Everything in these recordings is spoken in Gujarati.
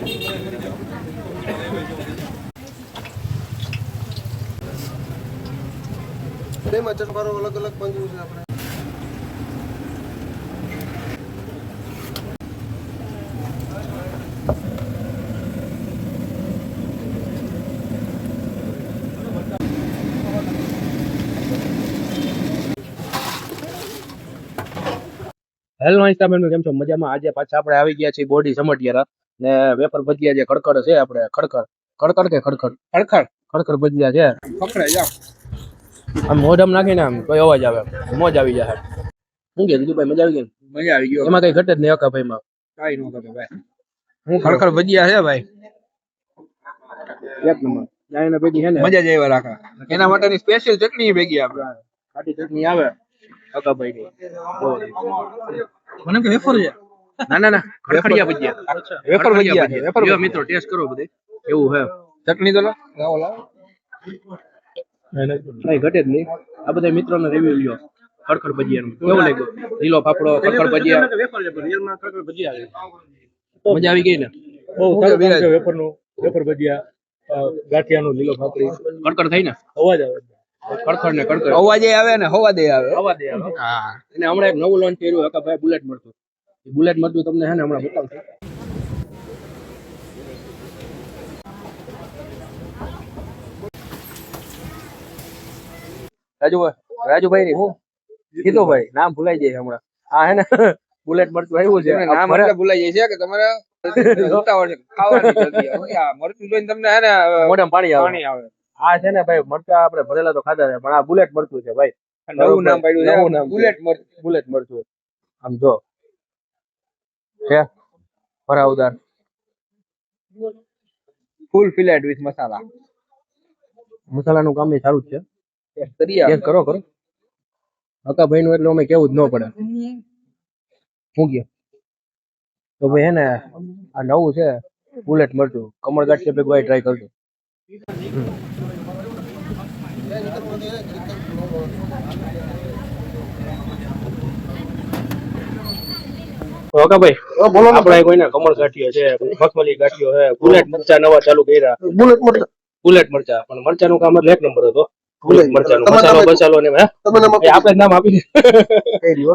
તેમાં ચટકારો અલગ અલગ પંજું છે આપણે. હેલો ઇન્સ્ટાગ્રામ કેમ છો મજામાં? આજે પાછા આપણે આવી ગયા છીએ બોડી સમટિયારા ને વેફર ભજીયા જે ખડખડ છે આપણે ખડખડ ખડખડ કે ખડખડ ખડખડ ખડખડ ભજીયા છે. પકડાઈ જાવ આમ મોઢમ નાખીને આમ કોઈ અવાજ આવે મોજ આવી જાય. શું કે દીધું ભાઈ? મજા આવી ગઈ? મજા આવી ગયો. એમાં કઈ ઘટે જ નહીં હકા ભાઈ માં કાઈ નો ઘટે ભાઈ. હું ખડખડ ભજીયા છે ભાઈ એક નંબર. જાયને ભેગી છે ને મજા જ આવ્યા રાખા. એના માટેની સ્પેશિયલ ચટણી ભેગી આપણે ખાટી ચટણી આવે હકા ભાઈ ની. મને કે વેફર છે? ના ના ના ખડખડિયા ભજીયા. વેફર ભજીયા છે. વેફર જો મિત્રો ટેસ્ટ કરો બધે એવું છે. ચટણી તો લાવો લાવો. નહીં ઘટે જ નહીં. આ બધા મિત્રોનો રિવ્યુ લ્યો ખડખડ ભજીયાનું કેવું લાગ્યું? લીલો ફાફડો ખડખડ ભજીયા વેફર છે પણ રિયલ માં ખડખડ ભજીયા છે. મજા આવી ગઈ ને? બહુ સારું છે વેફરનું. વેફર ભજીયા ગાંઠિયાનું લીલો ફાફડી કડકડ થઈ ને અવાજ આવે. ખડખડ ને કડકડ અવાજે આવે ને હવાદે આવે. હવાદે આવે. હા. અને હમણાં એક નવું લોન્ચ કર્યું હકા ભાઈ બુલેટ મરચું. બુલેટ મરચું તમને હે ને હમણાં બતાવશે. રાજુભાઈ ની હું કીધું ભાઈ નામ ભૂલાઈ જાય હમણાં. હા હે ને બુલેટ મરચું આવ્યું છે. નામ એટલે ભૂલાઈ જાય છે કે તમારે ઉતાવળ છે ખાવાની જલ્દી. આ મરચું જોઈને તમને હે ને મોઢામાં પાણી આવે. આ છે ને ભાઈ મરચા આપણે ભરેલા તો ખાધા છે પણ આ બુલેટ મરચું છે ભાઈ. નવું નામ પાડ્યું છે બુલેટ મરચું. બુલેટ મરચું આમ જો છે ભરાવદાર ફૂલ ફિલેટ વિથ મસાલા. મસાલાનું કામ સારું જ છે. ટેસ્ટ કરો કરો હકા ભાઈ નું એટલે અમે કેવું જ ન પડે. શું કે તો ભાઈ હે ને આ નવું છે બુલેટ મરચું. કમળ ગાંઠિયા ભેગું ટ્રાય કરજો. ઓકે ભાઈ બોલો. આપણે કોઈને કમળ ગાંઠિયો છે મખમલી ગાંઠિયો છે બુલેટ મરચા નવા ચાલુ કર્યા. બુલેટ મરચા પણ મરચાનું કામ જ એક નંબર હતો. બુલેટ મરચાનું મસાલો બસાલો ને આપણે નામ આપી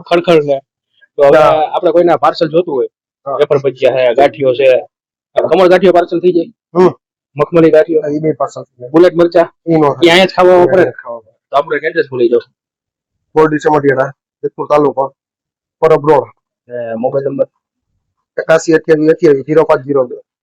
ખડખડ ને. તો હવે આપણે કોઈના પાર્સલ જોતું હોય વેફર ભજીયા છે ગાંઠિયો છે કમળ ગાંઠિયો પાર્સલ થઈ જાય. મખમલી ગાંઠિયો એ બે પાર્સલ. બુલેટ મરચા અહીંયા જ ખાવા પડે તો આપણે એડ્રેસ ભૂલી જાવ. બોડી સમટિયારા જેતપુર તાલુકો પરબ રોડ. Mobile number 8128205002.